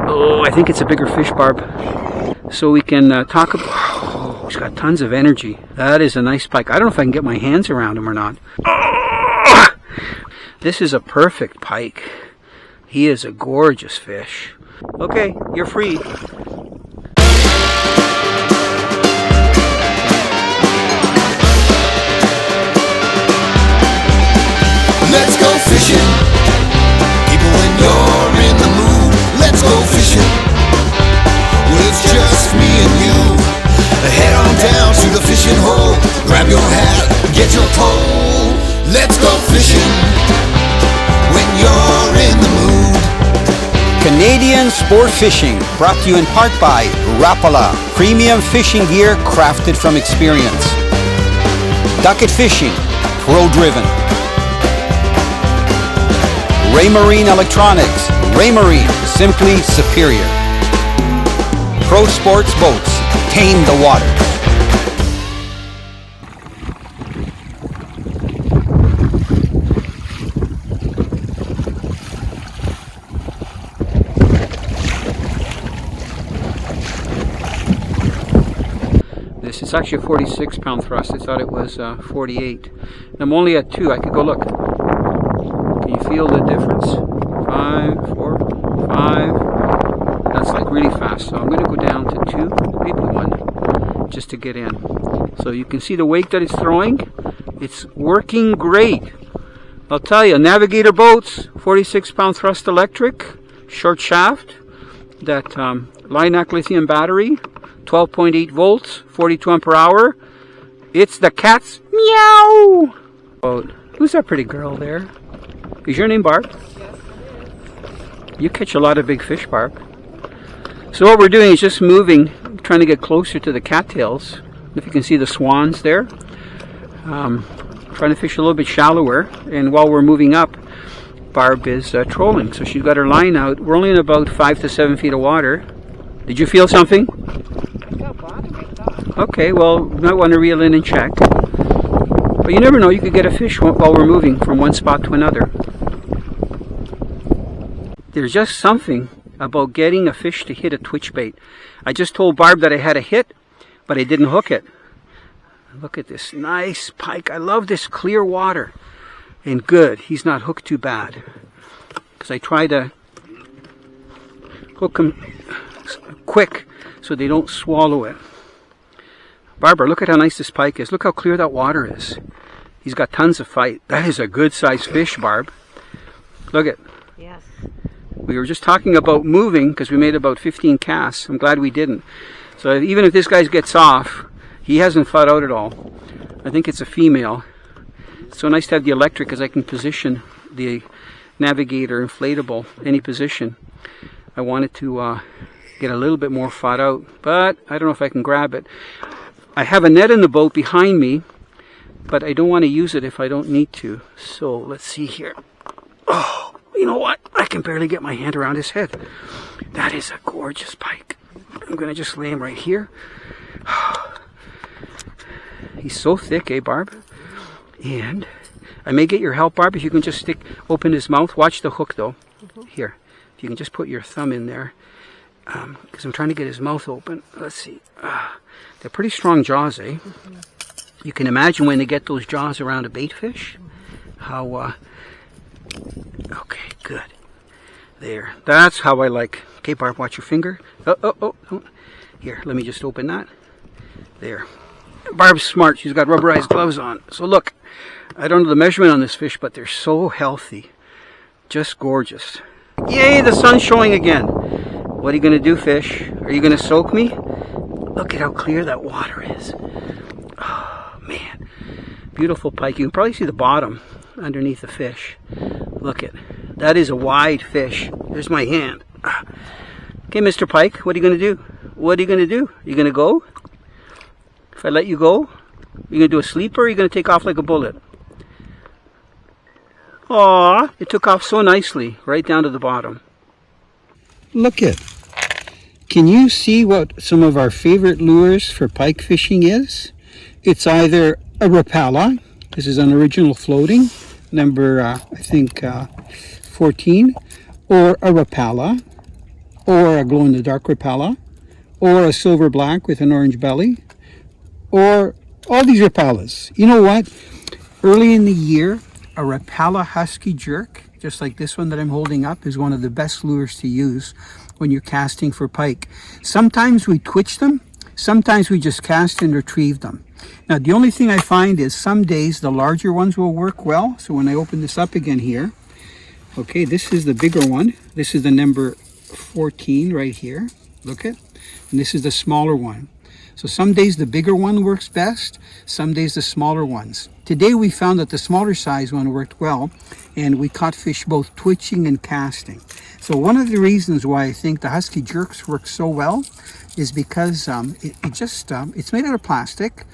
Oh, I think it's a bigger fish, Barb. So we can talk about... Oh, he's got tons of energy. That is a nice pike. I don't know if I can get my hands around him or not. Oh! This is a perfect pike. He is a gorgeous fish. Okay, you're free. Let's go fishing. People, when you're in the mood, let's go fishing. Well, it's just me and you. Head on down to the fishing hole. Grab your hat, get your pole. Let's go fishing when you're in the mood. Canadian Sport Fishing, brought to you in part by Rapala, premium fishing gear crafted from experience. Ducket Fishing, pro-driven. Raymarine Electronics, Raymarine, simply superior. Pro Sports Boats, tame the waters. This is actually a 46-pound thrust. I thought it was 48. I'm only at 2. I could go look. Can you feel the difference? 5, 4, 5. That's like really fast. So I'm going to go down to 2, maybe 1, just to get in. So you can see the wake that it's throwing. It's working great. I'll tell you, Navigator boats, 46-pound thrust electric, short shaft, that Linac lithium battery, 12.8 volts, 42 ampere hour. It's the cat's meow boat. Who's that pretty girl there? Is your name Barb? Yes, it is. You catch a lot of big fish, Barb. So what we're doing is just moving, trying to get closer to the cattails. If you can see the swans there. Trying to fish a little bit shallower. And while we're moving up, Barb is trolling. So she's got her line out. We're only in about 5 to 7 feet of water. Did you feel something? I felt bottom, I thought. Okay, well, you might want to reel in and check. But you never know, you could get a fish while we're moving from one spot to another. There's just something about getting a fish to hit a twitch bait. I just told Barb that I had a hit, but I didn't hook it. Look at this nice pike. I love this clear water. And good, he's not hooked too bad. Because I try to hook him quick so they don't swallow it. Barbara, look at how nice this pike is. Look how clear that water is. He's got tons of fight. That is a good sized fish, Barb. Look at. Yes. We were just talking about moving because we made about 15 casts. I'm glad we didn't. So even if this guy gets off, he hasn't fought out at all. I think it's a female. It's so nice to have the electric because I can position the Navigator inflatable any position. I wanted to get a little bit more fought out, but I don't know if I can grab it. I have a net in the boat behind me, but I don't want to use it if I don't need to. So let's see here. Oh, you know what? I can barely get my hand around his head. That is a gorgeous pike. I'm going to just lay him right here. He's so thick, eh, Barb? And I may get your help, Barb, if you can just open his mouth. Watch the hook, though. Here, if you can just put your thumb in there. Because I'm trying to get his mouth open. Let's see. They're pretty strong jaws, eh? You can imagine when they get those jaws around a bait fish. How, okay, good. There. That's how I like. Okay, Barb, watch your finger. Oh. Here, let me just open that. There. Barb's smart. She's got rubberized gloves on. So look, I don't know the measurement on this fish, but they're so healthy. Just gorgeous. Yay, the sun's showing again. What are you going to do, fish? Are you going to soak me? Look at how clear that water is. Oh, man. Beautiful pike. You can probably see the bottom underneath the fish. Look at that. Is a wide fish. There's my hand. Okay, Mr. Pike, what are you going to do? What are you going to do? Are you going to go? If I let you go, you going to do a sleeper or are you going to take off like a bullet? Aw, it took off so nicely, right down to the bottom. Look it. Can you see what some of our favorite lures for pike fishing is? It's either a Rapala. This is an original floating, number, I think, 14, or a Rapala. or a glow-in-the-dark Rapala, or a silver black with an orange belly, or all these Rapalas. You know what? Early in the year, a Rapala Husky Jerk, just like this one that I'm holding up, is one of the best lures to use when you're casting for pike. Sometimes we twitch them, sometimes we just cast and retrieve them. Now, the only thing I find is some days the larger ones will work well. So when I open this up again here, okay, this is the bigger one. This is the number 14 right here. Look at, and this is the smaller one. So some days the bigger one works best, some days the smaller ones. Today we found that the smaller size one worked well, and we caught fish both twitching and casting. So one of the reasons why I think the Husky Jerks work so well is because it's made out of plastic,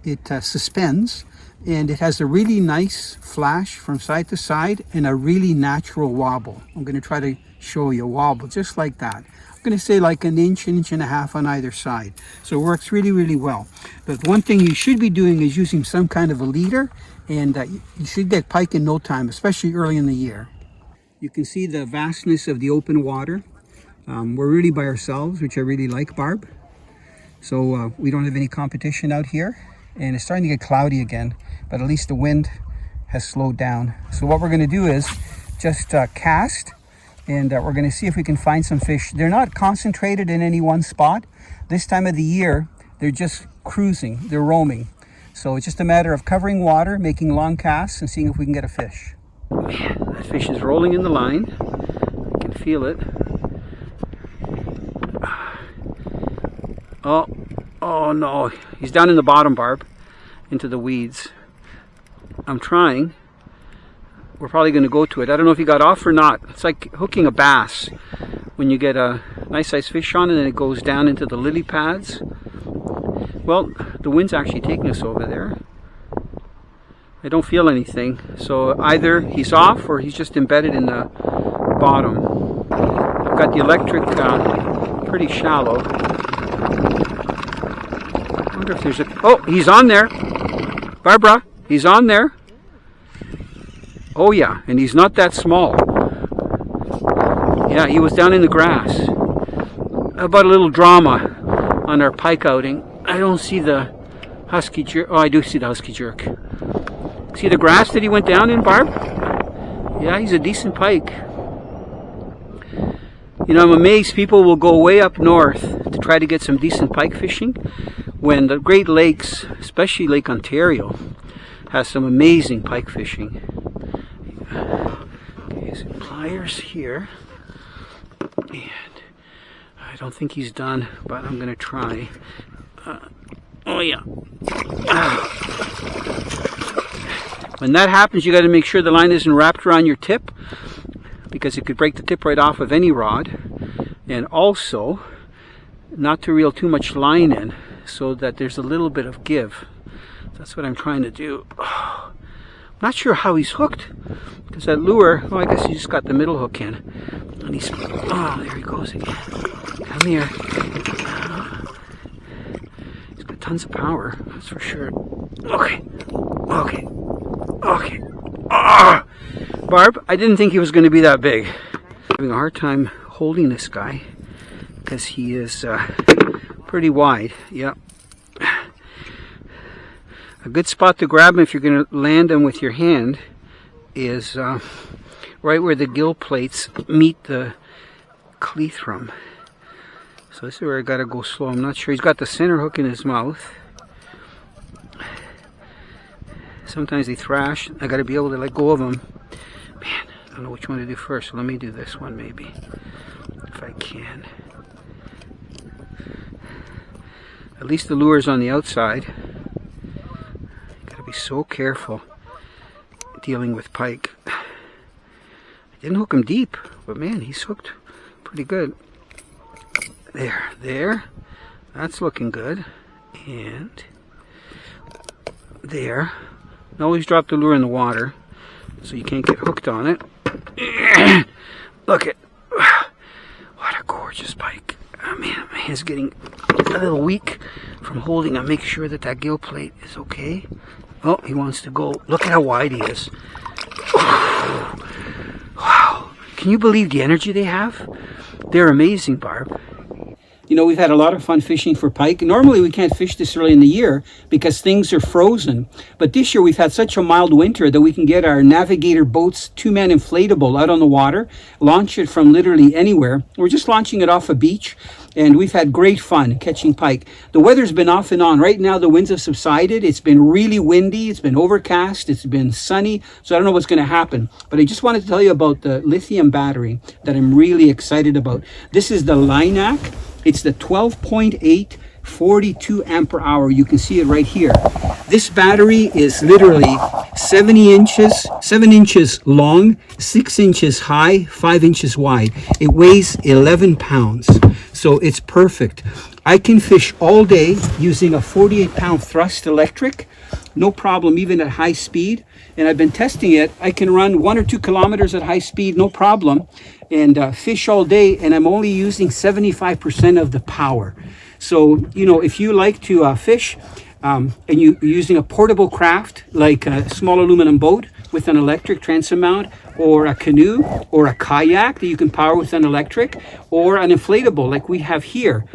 it suspends, and it has a really nice flash from side to side and a really natural wobble. I'm going to try to show you a wobble just like that. I'm going to say like an inch and a half on either side. So it works really, really well. But one thing you should be doing is using some kind of a leader, and you should get pike in no time, especially early in the year. You can see the vastness of the open water. We're really by ourselves, which I really like, Barb. So we don't have any competition out here, and it's starting to get cloudy again, but at least the wind has slowed down. So what we're going to do is just cast, and we're going to see if we can find some fish. They're not concentrated in any one spot. This time of the year, they're just cruising, they're roaming. So it's just a matter of covering water, making long casts, and seeing if we can get a fish. Man, that fish is rolling in the line. I can feel it. Oh no, he's down in the bottom, Barb, into the weeds. I'm trying. We're probably going to go to it. I don't know if he got off or not. It's like hooking a bass. When you get a nice sized fish on and then it goes down into the lily pads. Well, the wind's actually taking us over there. I don't feel anything. So either he's off or he's just embedded in the bottom. I've got the electric pretty shallow. I wonder if there's a... Oh, he's on there. Barbara, he's on there. Oh yeah, and he's not that small. Yeah, he was down in the grass. How about a little drama on our pike outing? I don't see the Husky Jerk. Oh, I do see the Husky Jerk. See the grass that he went down in, Barb? Yeah, he's a decent pike. You know, I'm amazed people will go way up north to try to get some decent pike fishing when the Great Lakes, especially Lake Ontario, has some amazing pike fishing. Okay, some pliers here. And I don't think he's done, but I'm going to try. Oh yeah. When that happens, you got to make sure the line isn't wrapped around your tip, because it could break the tip right off of any rod. And also, not to reel too much line in, so that there's a little bit of give. That's what I'm trying to do. I'm not sure how he's hooked, because that lure, oh, I guess he just got the middle hook in. And he's, oh, there he goes again. Come here. He's got tons of power, that's for sure. Okay. Ah! Barb, I didn't think he was going to be that big. I'm having a hard time holding this guy, because he is pretty wide. Yep. A good spot to grab him if you're going to land him with your hand is right where the gill plates meet the cleithrum. So this is where I got to go slow. I'm not sure. He's got the center hook in his mouth. Sometimes they thrash. I got to be able to let go of them. Man, I don't know which one to do first. So let me do this one maybe, if I can. At least the lure's on the outside. Gotta be so careful dealing with pike. I didn't hook him deep, but man, he's hooked pretty good. There. That's looking good. And there. And always drop the lure in the water so you can't get hooked on it. Look at, what a gorgeous pike. Oh man, my hand's getting a little weak from holding. I'll make sure that gill plate is okay. Oh, he wants to go. Look at how wide he is. Wow. Can you believe the energy they have? They're amazing, Barb. You know, we've had a lot of fun fishing for pike. Normally we can't fish this early in the year because things are frozen. But this year we've had such a mild winter that we can get our Navigator boats 2-man inflatable out on the water, launch it from literally anywhere. We're just launching it off a beach, and we've had great fun catching pike. The weather's been off and on. Right now the winds have subsided. It's been really windy. It's been overcast. It's been sunny. So I don't know what's going to happen. But I just wanted to tell you about the lithium battery that I'm really excited about. This is the Linak. It's the 12.8 42 ampere hour. You can see it right here. This battery is literally 7 inches long, 6 inches high, 5 inches wide. It weighs 11 pounds. So it's perfect. I can fish all day using a 48-pound thrust electric. No problem, even at high speed. And I've been testing it. I can run 1 or 2 kilometers at high speed, no problem, and fish all day. And I'm only using 75% of the power. So, you know, if you like to fish and you're using a portable craft, like a small aluminum boat with an electric transom mount, or a canoe, or a kayak that you can power with an electric, or an inflatable like we have here,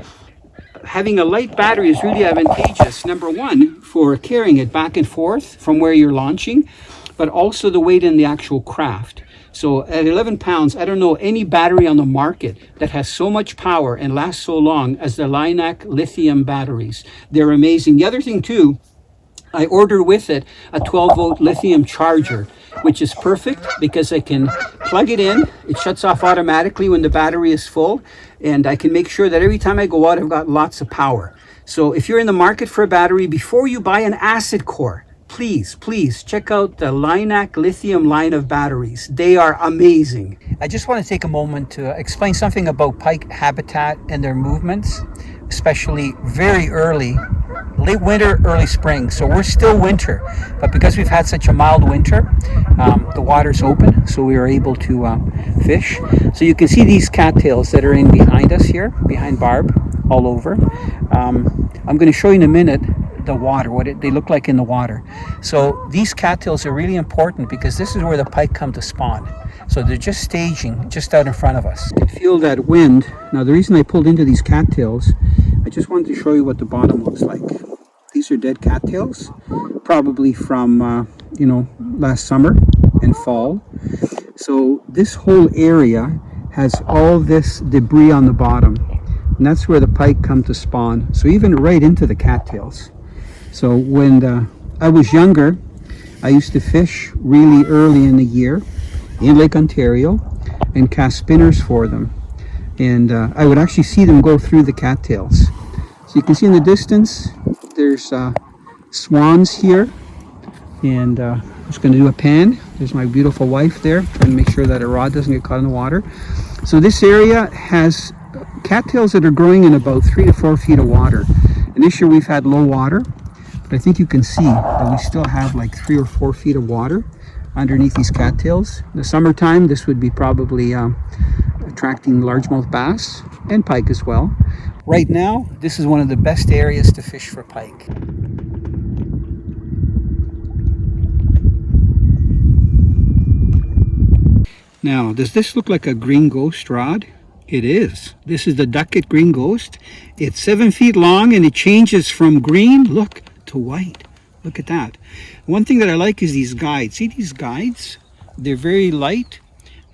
having a light battery is really advantageous. Number one, for carrying it back and forth from where you're launching, but also the weight in the actual craft. So at 11 pounds, I don't know any battery on the market that has so much power and lasts so long as the Linak lithium batteries. They're amazing. The other thing too, I ordered with it a 12-volt lithium charger, which is perfect because I can plug it in. It shuts off automatically when the battery is full, and I can make sure that every time I go out, I've got lots of power. So if you're in the market for a battery, before you buy an acid core, please check out the Linak lithium line of batteries. They are amazing. I just want to take a moment to explain something about pike habitat and their movements, especially very early, late winter, early spring. So we're still winter, but because we've had such a mild winter, the water's open, so we are able to fish. So you can see these cattails that are in behind us here, behind Barb, all over. I'm going to show you in a minute the water, what they look like in the water. So these cattails are really important because this is where the pike come to spawn. So they're just staging just out in front of us. You can feel that wind. Now the reason I pulled into these cattails, I just wanted to show you what the bottom looks like. These are dead cattails, probably from last summer and fall. So this whole area has all this debris on the bottom, and that's where the pike come to spawn. So even right into the cattails. So when I was younger, I used to fish really early in the year in Lake Ontario and cast spinners for them. And I would actually see them go through the cattails. So you can see in the distance, there's swans here. And I'm just going to do a pan. There's my beautiful wife there, trying to make sure that her rod doesn't get caught in the water. So this area has cattails that are growing in about 3 to 4 feet of water. And this year we've had low water. But I think you can see that we still have like 3 or 4 feet of water underneath these cattails. In the summertime, this would be probably attracting largemouth bass and pike as well. Right now, this is one of the best areas to fish for pike. Now, does this look like a green ghost rod? It is. This is the Duckett Green Ghost. It's 7 feet long and it changes from green, look, to white. Look at that. One thing that I like is these guides. See these guides? They're very light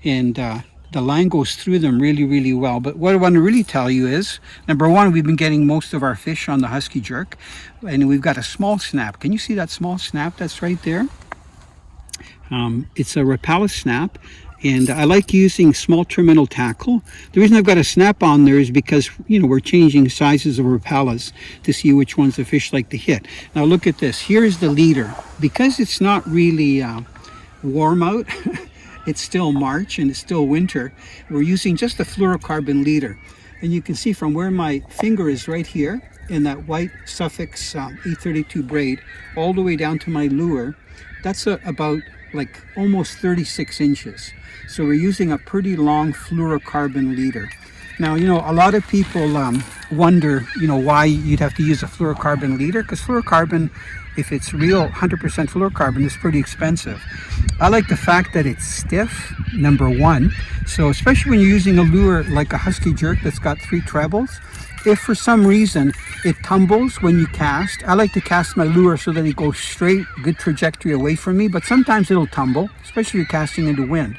and the line goes through them really, really well. But what I want to really tell you is, number one, we've been getting most of our fish on the Husky Jerk, and we've got a small snap. Can you see that small snap that's right there? It's a Rapala snap. And I like using small terminal tackle. The reason I've got a snap on there is because, we're changing sizes of Rapalas to see which ones the fish like to hit. Now look at this. Here's the leader. Because it's not really warm out, it's still March and it's still winter, we're using just a fluorocarbon leader. And you can see from where my finger is right here in that white Suffix E32 braid all the way down to my lure, that's about like almost 36 inches. So we're using a pretty long fluorocarbon leader. Now, a lot of people wonder, why you'd have to use a fluorocarbon leader, because fluorocarbon, if it's real 100% fluorocarbon, is pretty expensive. I like the fact that it's stiff, number one. So especially when you're using a lure like a husky jerk that's got 3 trebles, if for some reason it tumbles when you cast, I like to cast my lure so that it goes straight, good trajectory away from me, but sometimes it'll tumble, especially if you're casting into wind.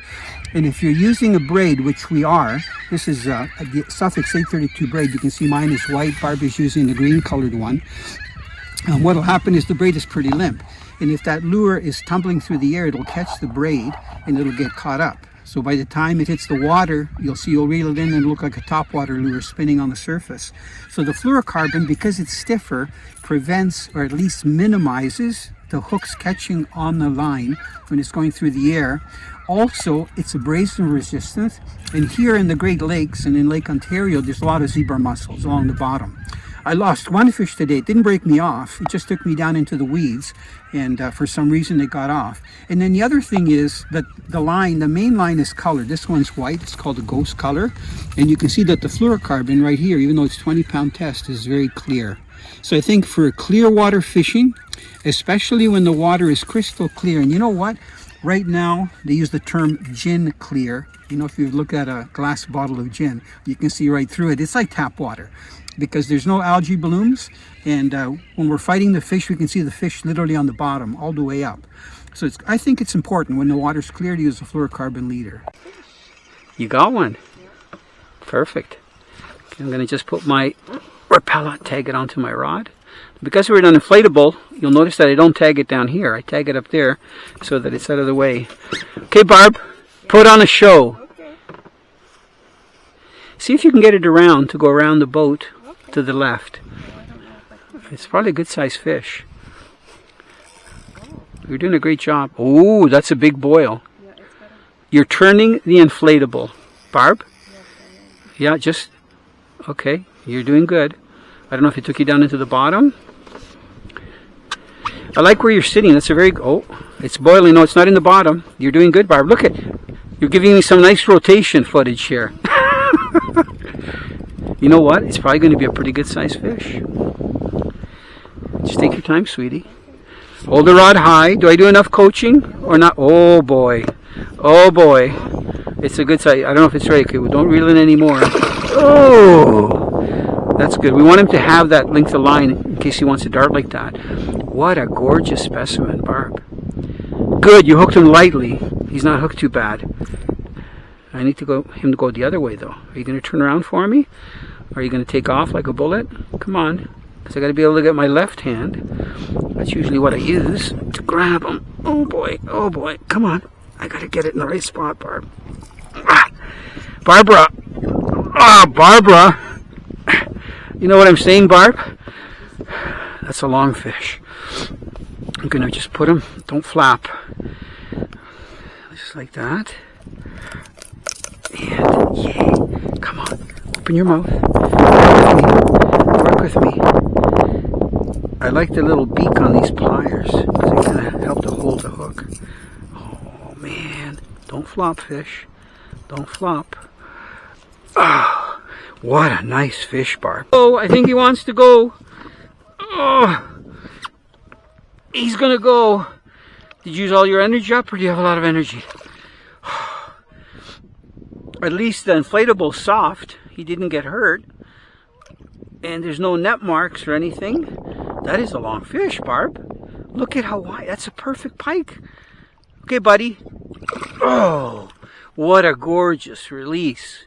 And if you're using a braid, which we are, this is a Suffix 832 braid. You can see mine is white, Barbie's using the green colored one. And what'll happen is the braid is pretty limp. And if that lure is tumbling through the air, it'll catch the braid and it'll get caught up. So by the time it hits the water, you'll reel it in and it'll look like a topwater lure spinning on the surface. So the fluorocarbon, because it's stiffer, prevents or at least minimizes the hooks catching on the line when it's going through the air. Also, it's abrasion resistant. And here in the Great Lakes and in Lake Ontario, there's a lot of zebra mussels along the bottom. I lost one fish today. It didn't break me off. It just took me down into the weeds, and for some reason it got off. And then the other thing is that the main line is colored. This one's white. It's called a ghost color. And you can see that the fluorocarbon right here, even though it's 20-pound test, is very clear. So I think for clear water fishing, especially when the water is crystal clear, and you know what? Right now, they use the term gin clear. You know, if you look at a glass bottle of gin, you can see right through it. It's like tap water, because there's no algae blooms, and when we're fighting the fish, we can see the fish literally on the bottom all the way up. So I think it's important when the water's clear to use a fluorocarbon leader. You got one. Perfect. Okay, I'm going to just put my repellent, tag it onto my rod. Because we're an inflatable, you'll notice that I don't tag it down here. I tag it up there so that it's out of the way. Okay, Barb, put on a show. See if you can get it around to go around the boat to the left. It's probably a good sized fish. You're doing a great job. Oh, that's a big boil. You're turning the inflatable. Barb? Yeah, just, okay, you're doing good. I don't know if it took you down into the bottom. I like where you're sitting. That's a very, oh, it's boiling. No, it's not in the bottom. You're doing good, Barb. Look at, you're giving me some nice rotation footage here. You know what? It's probably going to be a pretty good sized fish. Just take your time, sweetie. Hold the rod high. Do I do enough coaching or not? Oh boy. Oh boy. It's a good size. I don't know if it's right. Okay, well, don't reel in anymore. Oh, that's good. We want him to have that length of line in case he wants to dart like that. What a gorgeous specimen, Barb. Good. You hooked him lightly. He's not hooked too bad. I need him to go the other way, though. Are you going to turn around for me? Are you going to take off like a bullet? Come on. Because I got to be able to get my left hand. That's usually what I use to grab him. Oh boy. Oh boy. Come on. I got to get it in the right spot, Barb. Ah, Barbara. Ah, Barbara. You know what I'm saying, Barb? That's a long fish. I'm going to just put him. Don't flap. Just like that. And yay. Come on. Open your mouth. Work with me. I like the little beak on these pliers because they kind of help to hold the hook. Oh man. Don't flop, fish. Don't flop. Oh, what a nice fish, Barb. Oh, I think he wants to go. Oh, he's going to go. Did you use all your energy up or do you have a lot of energy? At least the inflatable's soft. He didn't get hurt. And there's no net marks or anything. That is a long fish, Barb. Look at how wide. That's a perfect pike. Okay, buddy. Oh, what a gorgeous release.